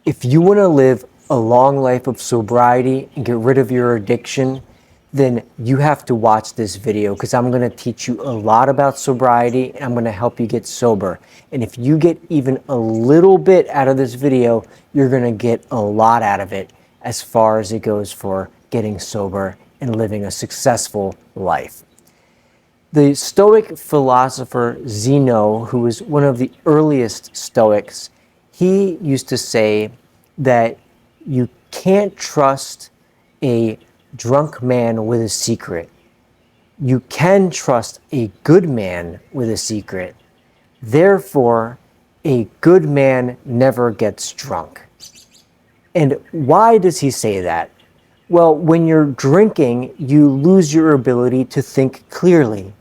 If you want to live a long life of sobriety and get rid of your addiction, then you have to watch this video, because I'm going to teach you a lot about sobriety and I'm going to help you get sober. And if you get even a little bit out of this video, you're going to get a lot out of it as far as it goes for getting sober and living a successful life. The Stoic philosopher Zeno, who was one of the earliest Stoics, he used to say that you can't trust a drunk man with a secret. You can trust a good man with a secret. Therefore, a good man never gets drunk. And why does he say that? Well, when you're drinking, you lose your ability to think clearly.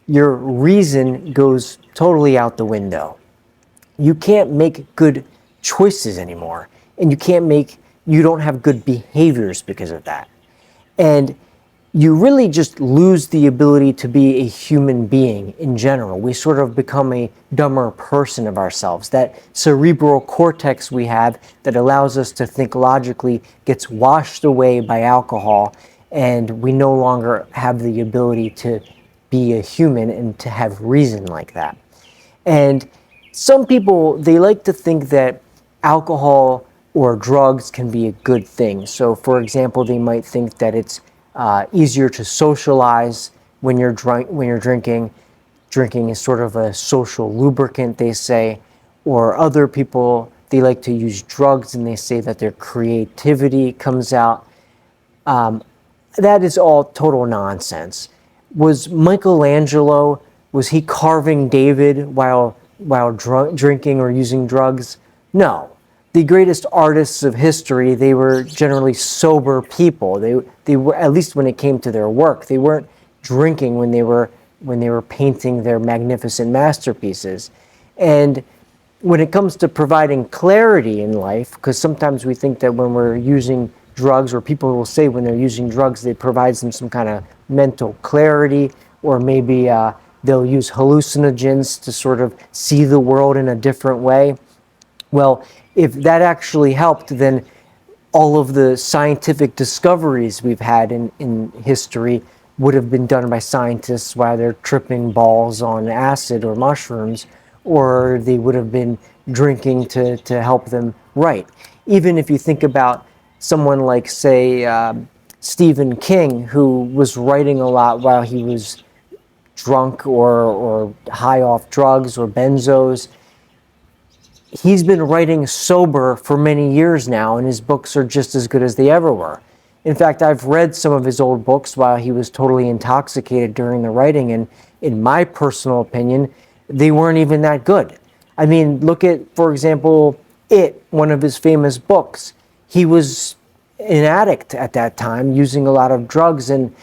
Your reason goes totally out the window. You can't make good choices anymore, and you don't have good behaviors because of that. And you really just lose the ability to be a human being in general. We sort of become a dumber person of ourselves. That cerebral cortex we have that allows us to think logically gets washed away by alcohol, and we no longer have the ability to be a human and to have reason like that. And some people, they like to think that alcohol or drugs can be a good thing. So for example, they might think that it's easier to socialize when you're drinking. Drinking is sort of a social lubricant, they say. Or other people, they like to use drugs and they say that their creativity comes out. That is all total nonsense. Was Michelangelo, was he carving David while drinking or using drugs? No. The greatest artists of history, they were generally sober people. They were, at least when it came to their work, they weren't drinking when they were painting their magnificent masterpieces. And when it comes to providing clarity in life, because sometimes we think that when we're using drugs, or people will say when they're using drugs, it provides them some kind of mental clarity, or maybe they'll use hallucinogens to sort of see the world in a different way. Well, if that actually helped, then all of the scientific discoveries we've had in history would have been done by scientists while they're tripping balls on acid or mushrooms, or they would have been drinking to help them write. Even if you think about someone like, say, Stephen King, who was writing a lot while he was drunk or high off drugs or benzos. He's been writing sober for many years now, and his books are just as good as they ever were. In fact, I've read some of his old books while he was totally intoxicated during the writing, and in my personal opinion, they weren't even that good. I mean, look at, for example, one of his famous books. He was an addict at that time, using a lot of drugs, and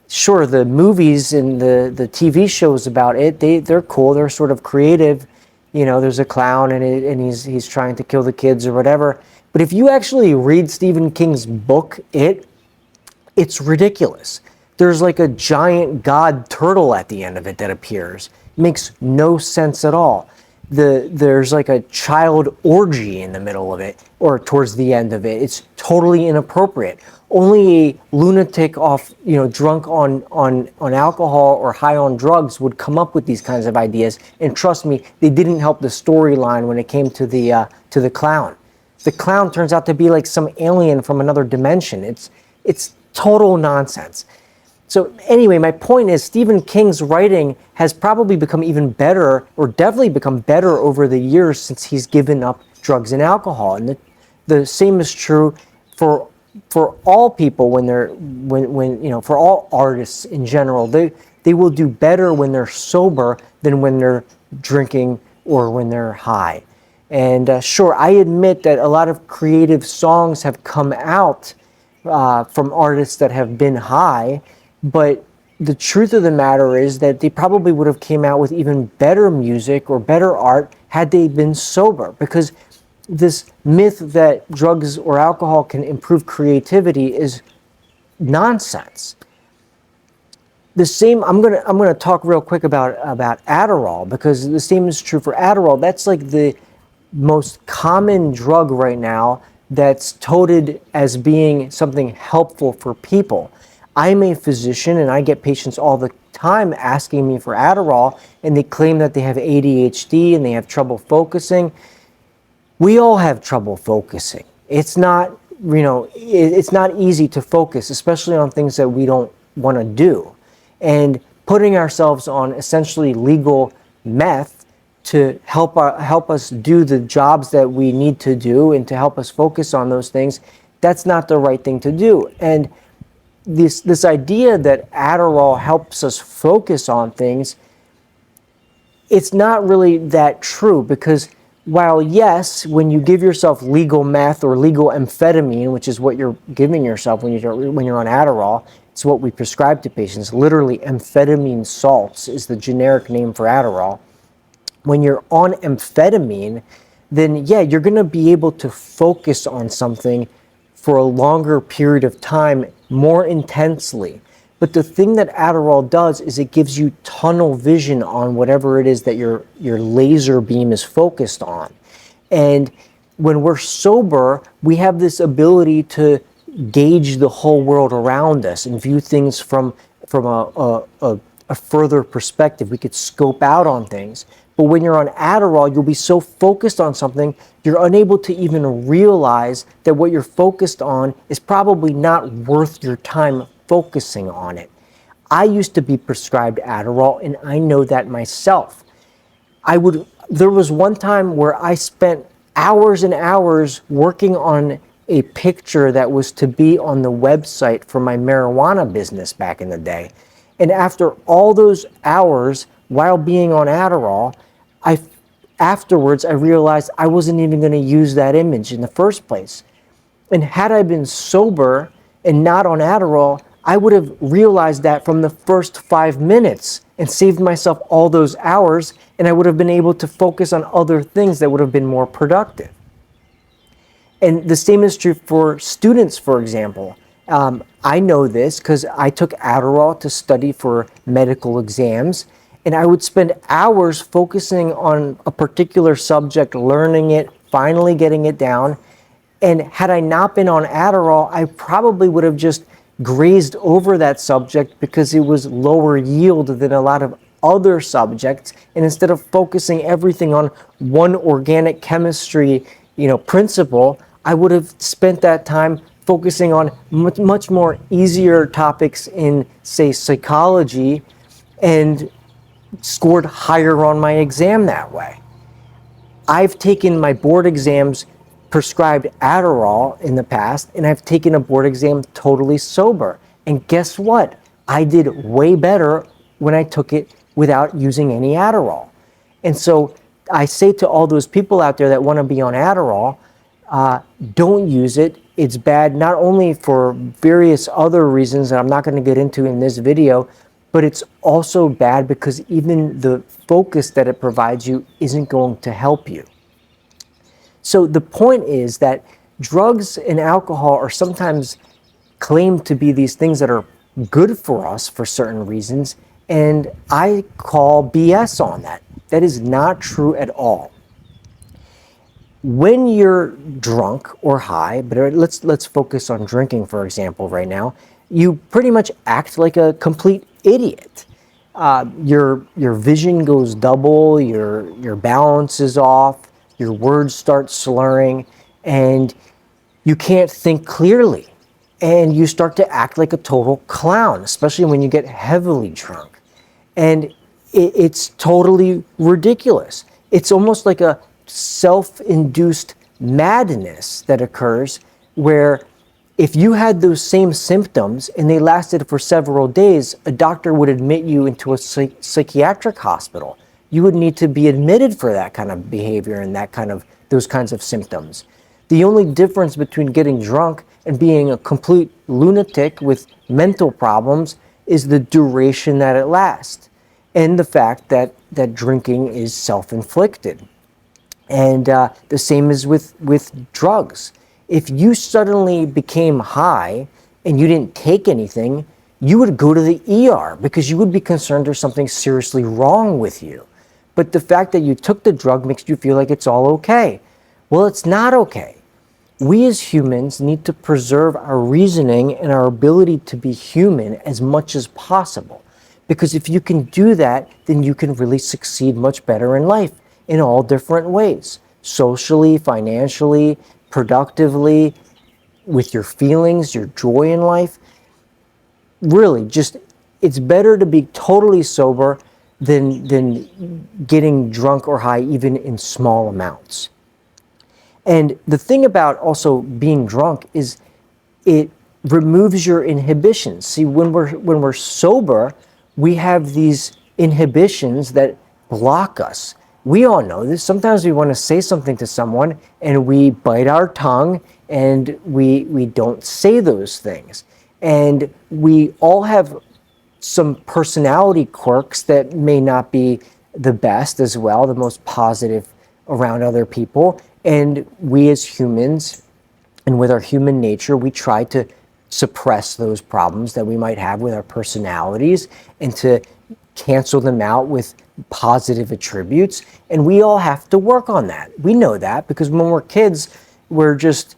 sure, the movies and the TV shows about they're cool, they're sort of creative. You know, there's a clown and he's trying to kill the kids or whatever. But if you actually read Stephen King's book, it's ridiculous. There's like a giant god turtle at the end of it that appears. It makes no sense at all. There's like a child orgy in the middle of it, or towards the end of it. It's totally inappropriate. Only a lunatic drunk on alcohol or high on drugs would come up with these kinds of ideas. And trust me, they didn't help the storyline when it came to the clown. The clown turns out to be like some alien from another dimension. It's total nonsense. So anyway, my point is Stephen King's writing has probably become even better, or definitely become better over the years since he's given up drugs and alcohol. And the same is true for all people for all artists in general. They will do better when they're sober than when they're drinking or when they're high. And sure, I admit that a lot of creative songs have come out from artists that have been high, but the truth of the matter is that they probably would have came out with even better music or better art had they been sober, because this myth that drugs or alcohol can improve creativity is nonsense. The same, I'm gonna talk real quick about Adderall, because the same is true for Adderall. That's like the most common drug right now that's touted as being something helpful for people. I'm a physician and I get patients all the time asking me for Adderall, and they claim that they have ADHD and they have trouble focusing. We all have trouble focusing. It's not, it's not easy to focus, especially on things that we don't want to do. And putting ourselves on essentially legal meth to help us do the jobs that we need to do and to help us focus on those things, that's not the right thing to do. And this idea that Adderall helps us focus on things, it's not really that true, because while yes, when you give yourself legal meth or legal amphetamine, which is what you're giving yourself when you're on Adderall, it's what we prescribe to patients. Literally, amphetamine salts is the generic name for Adderall. When you're on amphetamine, then yeah, you're going to be able to focus on something for a longer period of time, more intensely. But the thing that Adderall does is it gives you tunnel vision on whatever it is that your laser beam is focused on. And when we're sober, we have this ability to gauge the whole world around us and view things from a further perspective. We could scope out on things. But when you're on Adderall, you'll be so focused on something, you're unable to even realize that what you're focused on is probably not worth your time focusing on it. I used to be prescribed Adderall, and I know that myself. There was one time where I spent hours and hours working on a picture that was to be on the website for my marijuana business back in the day. And after all those hours while being on Adderall, afterwards I realized I wasn't even going to use that image in the first place. And had I been sober and not on Adderall, I would have realized that from the first 5 minutes and saved myself all those hours, and I would have been able to focus on other things that would have been more productive. And the same is true for students, for example. I know this because I took Adderall to study for medical exams, and I would spend hours focusing on a particular subject, learning it, finally getting it down. And had I not been on Adderall, I probably would have just grazed over that subject because it was lower yield than a lot of other subjects. And instead of focusing everything on one organic chemistry, principle, I would have spent that time focusing on much more easier topics in, say, psychology, and scored higher on my exam that way. I've taken my board exams prescribed Adderall in the past, and I've taken a board exam totally sober. And guess what? I did way better when I took it without using any Adderall. And so I say to all those people out there that want to be on Adderall, don't use it. It's bad not only for various other reasons that I'm not going to get into in this video, but it's also bad because even the focus that it provides you isn't going to help you. So the point is that drugs and alcohol are sometimes claimed to be these things that are good for us for certain reasons, and I call BS on that. That is not true at all. When you're drunk or high, but let's focus on drinking, for example, right now, you pretty much act like a complete idiot. Your vision goes double, your balance is off, your words start slurring, and you can't think clearly. And you start to act like a total clown, especially when you get heavily drunk. And it's totally ridiculous. It's almost like a self-induced madness that occurs where if you had those same symptoms and they lasted for several days, a doctor would admit you into a psychiatric hospital. You would need to be admitted for that kind of behavior and those kinds of symptoms. The only difference between getting drunk and being a complete lunatic with mental problems is the duration that it lasts, and the fact that drinking is self-inflicted. And the same is with drugs. If you suddenly became high and you didn't take anything, you would go to the ER because you would be concerned there's something seriously wrong with you. but the fact that you took the drug makes you feel like it's all okay. Well, it's not okay. We as humans need to preserve our reasoning and our ability to be human as much as possible. Because if you can do that, then you can really succeed much better in life in all different ways. Socially, financially, productively, with your feelings, your joy in life. Really, just, it's better to be totally sober than getting drunk or high, even in small amounts. And the thing about also being drunk is it removes your inhibitions. See, when we're sober, we have these inhibitions that block us. We all know this. Sometimes we want to say something to someone and we bite our tongue and we don't say those things. And we all have some personality quirks that may not be the best as well, the most positive around other people. And we as humans, and with our human nature, we try to suppress those problems that we might have with our personalities and to cancel them out with positive attributes. And we all have to work on that. We know that because when we're kids, we're just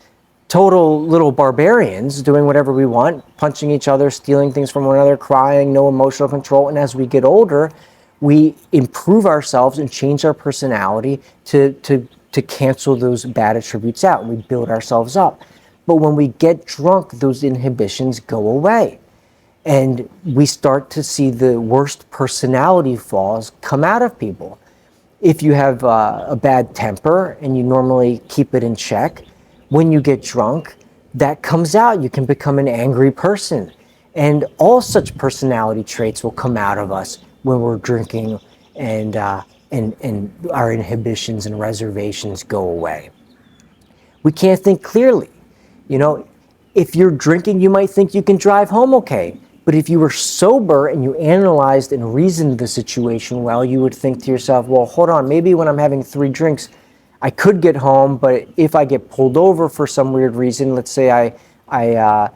total little barbarians doing whatever we want, punching each other, stealing things from one another, crying, no emotional control. And as we get older, we improve ourselves and change our personality to cancel those bad attributes out. We build ourselves up. But when we get drunk, those inhibitions go away. And we start to see the worst personality flaws come out of people. If you have a bad temper and you normally keep it in check, when you get drunk, that comes out. You can become an angry person. And all such personality traits will come out of us when we're drinking, and our inhibitions and reservations go away. We can't think clearly. You know, if you're drinking, you might think you can drive home okay. But if you were sober and you analyzed and reasoned the situation well, you would think to yourself, well, hold on, maybe when I'm having 3 drinks, I could get home, but if I get pulled over for some weird reason, let's say I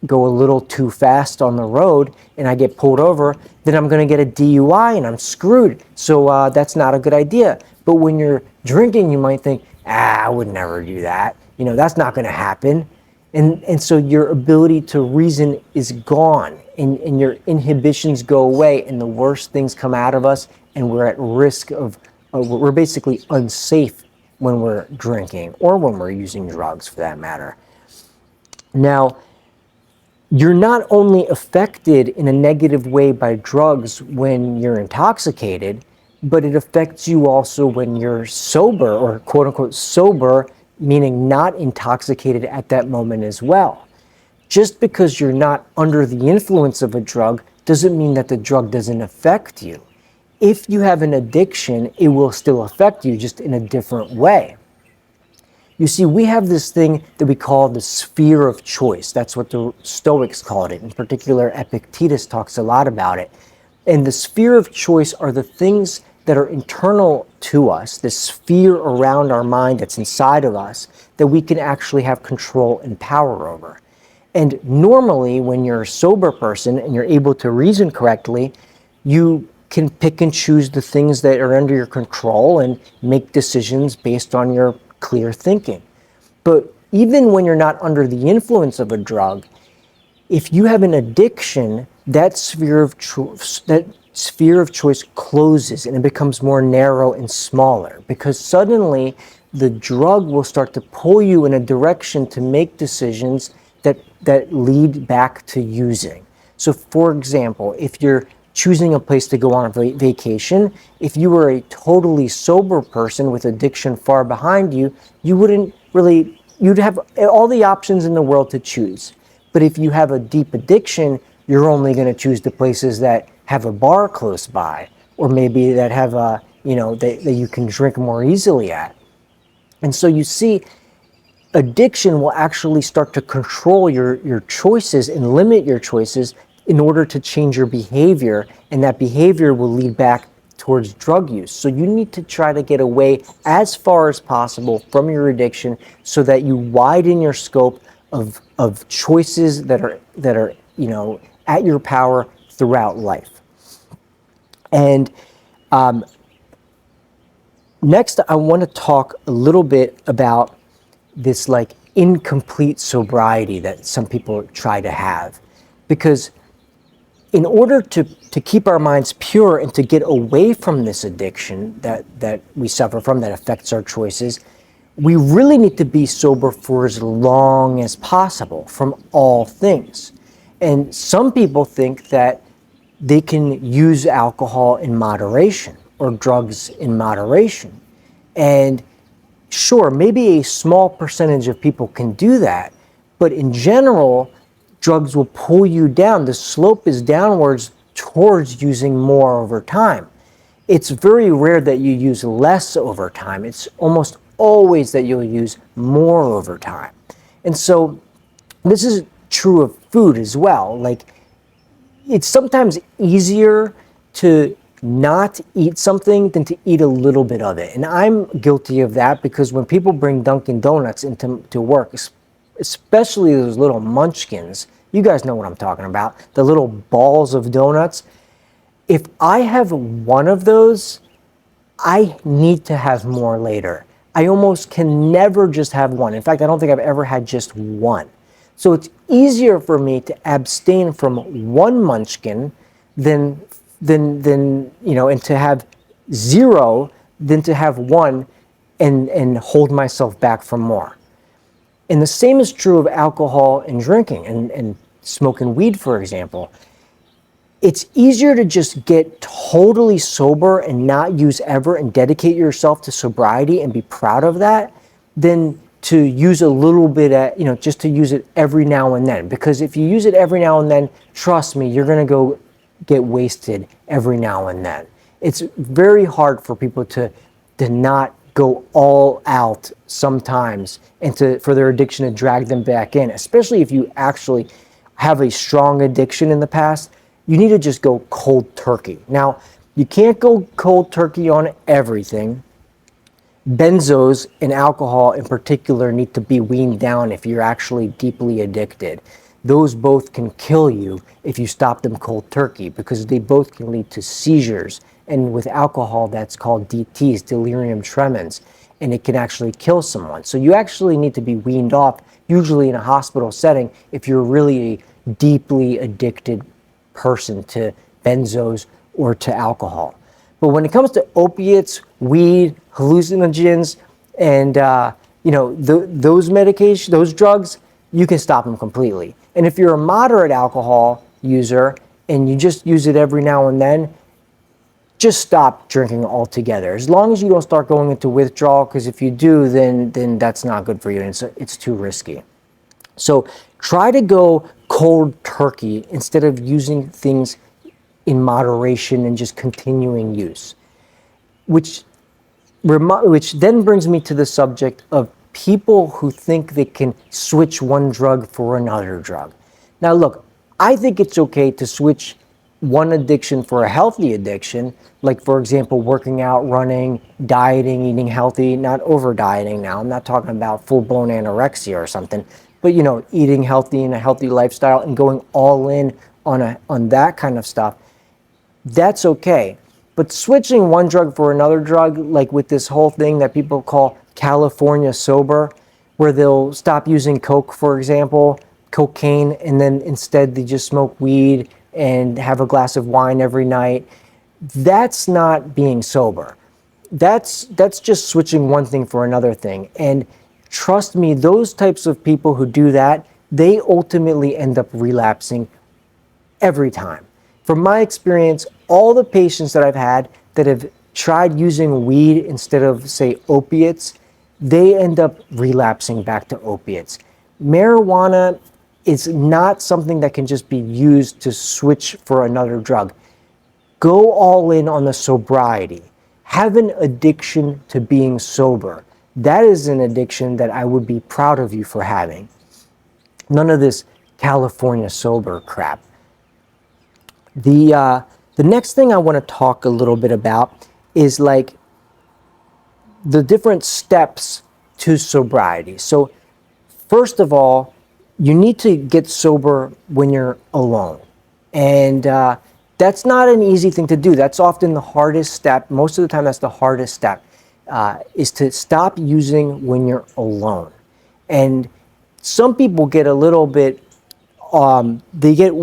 go a little too fast on the road and I get pulled over, then I'm going to get a DUI and I'm screwed. So that's not a good idea. But when you're drinking, you might think, I would never do that. You know, that's not going to happen. And so your ability to reason is gone, and your inhibitions go away, and the worst things come out of us, and we're at risk of, we're basically unsafe when we're drinking or when we're using drugs for that matter. Now, you're not only affected in a negative way by drugs when you're intoxicated, but it affects you also when you're sober, or quote unquote sober, meaning not intoxicated at that moment as well. Just because you're not under the influence of a drug doesn't mean that the drug doesn't affect you. If you have an addiction, it will still affect you, just in a different way. You see, we have this thing that we call the sphere of choice. That's what the Stoics called it. In particular, Epictetus talks a lot about it. And the sphere of choice are the things that are internal to us, this sphere around our mind that's inside of us, that we can actually have control and power over. And normally, when you're a sober person and you're able to reason correctly, you can pick and choose the things that are under your control and make decisions based on your clear thinking. But even when you're not under the influence of a drug, if you have an addiction, that sphere of choice closes and it becomes more narrow and smaller, because suddenly the drug will start to pull you in a direction to make decisions that lead back to using. So for example, if you're choosing a place to go on a vacation, if you were a totally sober person with addiction far behind you, you'd have all the options in the world to choose. But if you have a deep addiction, you're only going to choose the places that have a bar close by, or maybe that have that you can drink more easily at. And so you see, addiction will actually start to control your choices and limit your choices in order to change your behavior, and that behavior will lead back towards drug use. So you need to try to get away as far as possible from your addiction so that you widen your scope of choices that are at your power throughout life. And Next, I want to talk a little bit about this like incomplete sobriety that some people try to have. Because in order to keep our minds pure and to get away from this addiction that we suffer from, that affects our choices, we really need to be sober for as long as possible from all things. And some people think that they can use alcohol in moderation or drugs in moderation. And sure, maybe a small percentage of people can do that, but in general, drugs will pull you down. The slope is downwards towards using more over time. It's very rare that you use less over time. It's almost always that you'll use more over time. And so this is true of food as well. Like, it's sometimes easier to not eat something than to eat a little bit of it. And I'm guilty of that, because when people bring Dunkin' Donuts into work, especially those little munchkins, you guys know what I'm talking about, the little balls of donuts. If I have one of those, I need to have more later. I almost can never just have one. In fact, I don't think I've ever had just one. So it's easier for me to abstain from one munchkin than and to have zero than to have one and hold myself back from more. And the same is true of alcohol and drinking and smoking weed, for example. It's easier to just get totally sober and not use ever and dedicate yourself to sobriety and be proud of that than to use a little bit just to use it every now and then. Because if you use it every now and then, trust me, you're going to go get wasted every now and then. It's very hard for people to not go all out sometimes and for their addiction to drag them back in, especially if you actually have a strong addiction in the past. You need to just go cold turkey. Now, you can't go cold turkey on everything. Benzos and alcohol in particular need to be weaned down if you're actually deeply addicted. Those both can kill you if you stop them cold turkey, because they both can lead to seizures. And with alcohol, that's called DTs, delirium tremens, and it can actually kill someone. So you actually need to be weaned off, usually in a hospital setting, if you're really a deeply addicted person to benzos or to alcohol. But when it comes to opiates, weed, hallucinogens, and those medications, those drugs, you can stop them completely. And if you're a moderate alcohol user and you just use it every now and then, just stop drinking altogether. As long as you don't start going into withdrawal, because if you do, then that's not good for you, and it's too risky. So try to go cold turkey instead of using things in moderation and just continuing use. Which then brings me to the subject of people who think they can switch one drug for another drug. Now look, I think it's okay to switch one addiction for a healthy addiction, like for example, working out, running, dieting, eating healthy, not over dieting now. I'm not talking about full-blown anorexia or something, but eating healthy and a healthy lifestyle and going all in on that kind of stuff. That's okay. But switching one drug for another drug, like with this whole thing that people call California sober, where they'll stop using Coke, for example, cocaine, and then instead they just smoke weed and have a glass of wine every night. That's not being sober. That's just switching one thing for another thing. And trust me, those types of people who do that, they ultimately end up relapsing every time. From my experience, all the patients that I've had that have tried using weed instead of, say, opiates, they end up relapsing back to opiates. Marijuana is not something that can just be used to switch for another drug. Go all in on the sobriety. Have an addiction to being sober. That is an addiction that I would be proud of you for having. None of this California sober crap. The next thing I want to talk a little bit about is like the different steps to sobriety. So first of all, you need to get sober when you're alone. And That's not an easy thing to do. That's often the hardest step. Most of the time, that's the hardest step, is to stop using when you're alone. And some people get a little bit, they get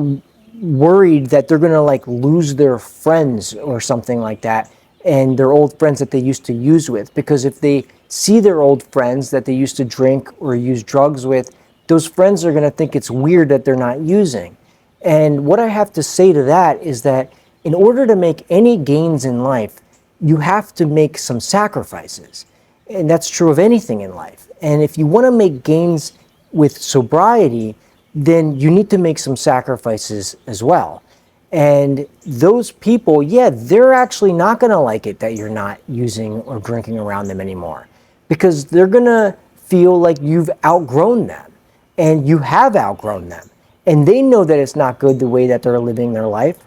worried that they're going to like lose their friends or something like that, and their old friends that they used to use with. Because if they see their old friends that they used to drink or use drugs with, those friends are going to think it's weird that they're not using. And what I have to say to that is that in order to make any gains in life, you have to make some sacrifices. And that's true of anything in life. And if you want to make gains with sobriety, then you need to make some sacrifices as well. And those people, yeah, they're actually not going to like it that you're not using or drinking around them anymore, because they're going to feel like you've outgrown them, and you have outgrown them. And they know that it's not good the way that they're living their life.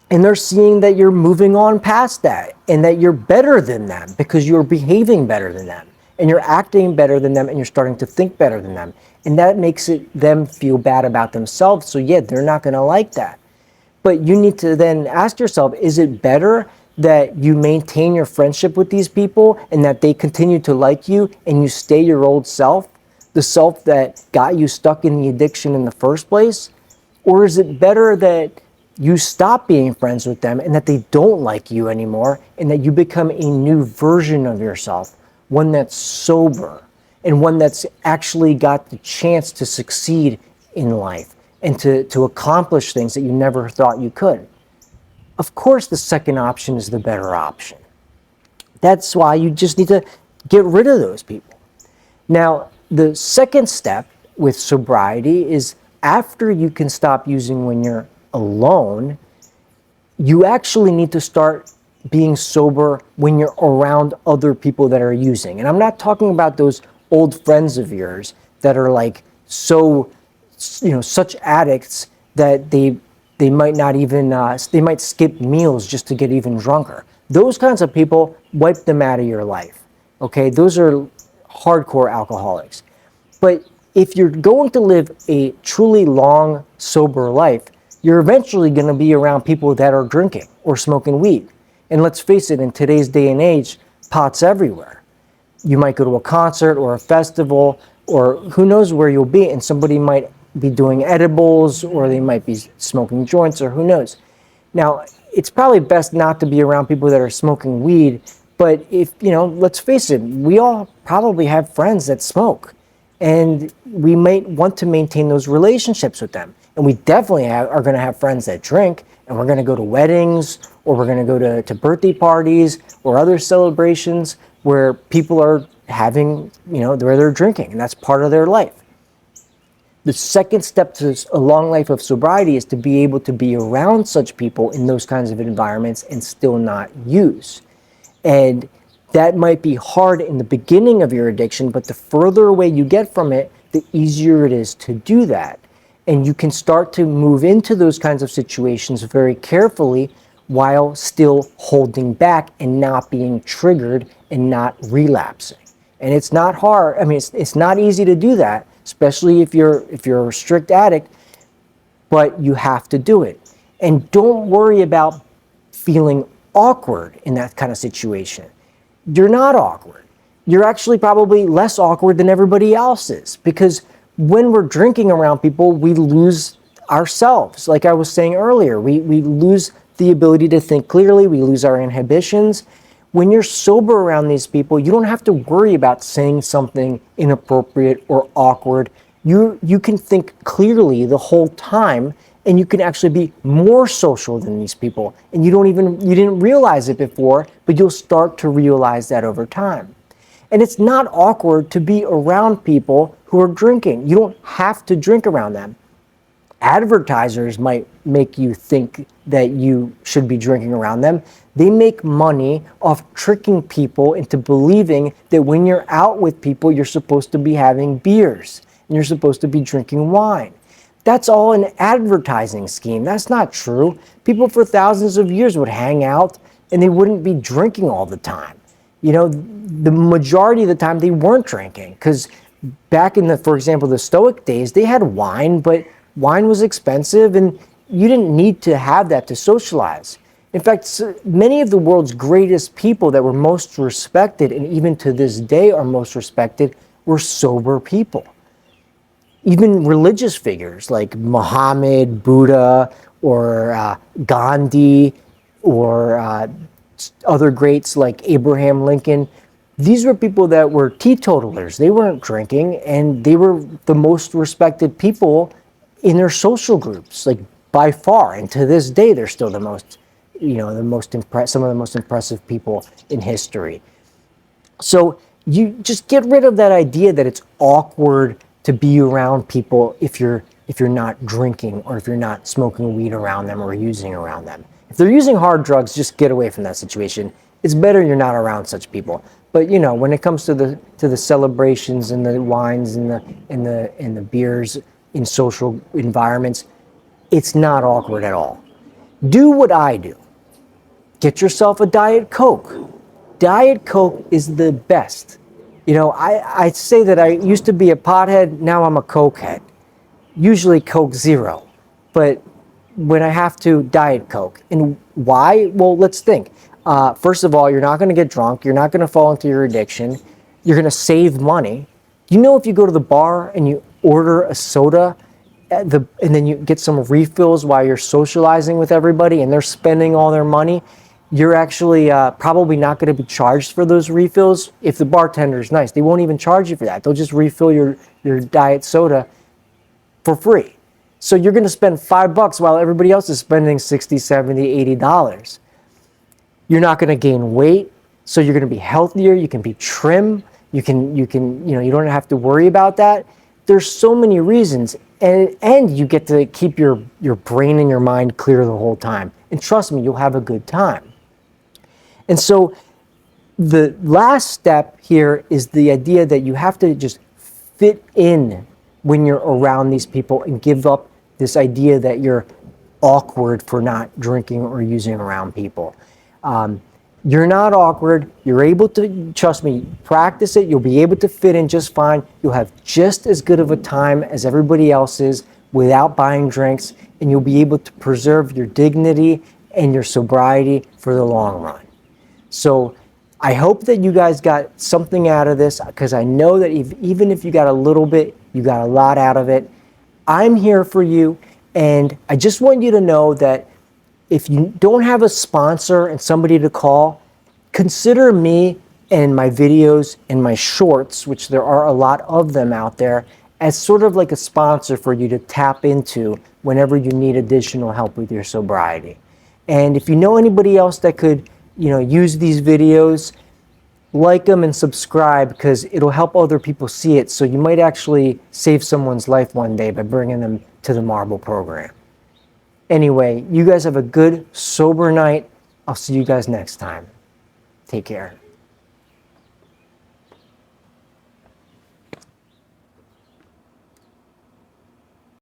And they're seeing that you're moving on past that, and that you're better than them because you're behaving better than them, and you're acting better than them, and you're starting to think better than them. And that makes them feel bad about themselves. So yeah, they're not going to like that. But you need to then ask yourself, is it better that you maintain your friendship with these people and that they continue to like you and you stay your old self, the self that got you stuck in the addiction in the first place? Or is it better that you stop being friends with them and that they don't like you anymore, and that you become a new version of yourself, one that's sober and one that's actually got the chance to succeed in life and to accomplish things that you never thought you could? Of course, the second option is the better option. That's why you just need to get rid of those people. Now, the second step with sobriety is, after you can stop using when you're alone, you actually need to start being sober when you're around other people that are using. And I'm not talking about those old friends of yours that are like so, such addicts that they might not even, they might skip meals just to get even drunker. Those kinds of people, wipe them out of your life. Okay, those are hardcore alcoholics. But if you're going to live a truly long, sober life, you're eventually going to be around people that are drinking or smoking weed. And let's face it, in today's day and age, pot's everywhere. You might go to a concert or a festival, or who knows where you'll be, and somebody might be doing edibles, or they might be smoking joints, or who knows. Now, it's probably best not to be around people that are smoking weed, but if, let's face it, we all probably have friends that smoke, and we might want to maintain those relationships with them. And we definitely are going to have friends that drink, and we're going to go to weddings, or we're going to go to birthday parties or other celebrations where people are having, where they're drinking, and that's part of their life. The second step to a long life of sobriety is to be able to be around such people in those kinds of environments and still not use. And that might be hard in the beginning of your addiction, but the further away you get from it, the easier it is to do that. And you can start to move into those kinds of situations very carefully while still holding back and not being triggered and not relapsing. And it's not hard. I mean, it's not easy to do that, especially if you're a strict addict, but you have to do it. And don't worry about feeling awkward in that kind of situation. You're not awkward. You're actually probably less awkward than everybody else is, because when we're drinking around people, we lose ourselves. Like I was saying earlier, we lose the ability to think clearly, we lose our inhibitions. When you're sober around these people, you don't have to worry about saying something inappropriate or awkward. You can think clearly the whole time, and you can actually be more social than these people. And you didn't realize it before, but you'll start to realize that over time. And it's not awkward to be around people who are drinking. You don't have to drink around them. Advertisers might make you think that you should be drinking around them. They make money off tricking people into believing that when you're out with people, you're supposed to be having beers and you're supposed to be drinking wine. That's all an advertising scheme. That's not true. People for thousands of years would hang out and they wouldn't be drinking all the time. The majority of the time they weren't drinking, because back in for example, the Stoic days, they had wine, but wine was expensive, and you didn't need to have that to socialize. In fact, many of the world's greatest people that were most respected, and even to this day are most respected, were sober people. Even religious figures like Muhammad, Buddha, or Gandhi, or other greats like Abraham Lincoln, these were people that were teetotalers. They weren't drinking, and they were the most respected people in their social groups, like by far. And to this day, they're still the most, some of the most impressive people in history. So you just get rid of that idea that it's awkward to be around people if you're not drinking, or if you're not smoking weed around them or using around them. If they're using hard drugs, just get away from that situation. It's better you're not around such people. But when it comes to the celebrations and the wines and the beers in social environments, it's not awkward at all. Do what I do. Get yourself a Diet Coke. Diet Coke is the best. I say that I used to be a pothead, now I'm a Coke head. Usually Coke Zero, but when I have to, Diet Coke. And why? Well, let's think. First of all, you're not going to get drunk. You're not going to fall into your addiction. You're going to save money. If you go to the bar and you order a soda, and then you get some refills while you're socializing with everybody and they're spending all their money, you're actually probably not going to be charged for those refills. If the bartender is nice, they won't even charge you for that. They'll just refill your diet soda for free. So you're going to spend $5 while everybody else is spending $60, $70, $80. You're not going to gain weight, so you're going to be healthier. You can be trim. You don't have to worry about that. There's so many reasons, and you get to keep your brain and your mind clear the whole time. And trust me, you'll have a good time. And so the last step here is the idea that you have to just fit in when you're around these people and give up this idea that you're awkward for not drinking or using around people. You're not awkward. You're able to, trust me, practice it. You'll be able to fit in just fine. You'll have just as good of a time as everybody else is without buying drinks, and you'll be able to preserve your dignity and your sobriety for the long run. So I hope that you guys got something out of this, because I know that even if you got a little bit, you got a lot out of it. I'm here for you, and I just want you to know that if you don't have a sponsor and somebody to call, consider me and my videos and my shorts, which there are a lot of them out there, as sort of like a sponsor for you to tap into whenever you need additional help with your sobriety. And if you know anybody else that could, use these videos, like them and subscribe, because it'll help other people see it. So you might actually save someone's life one day by bringing them to the Marble program. Anyway, you guys have a good, sober night. I'll see you guys next time. Take care.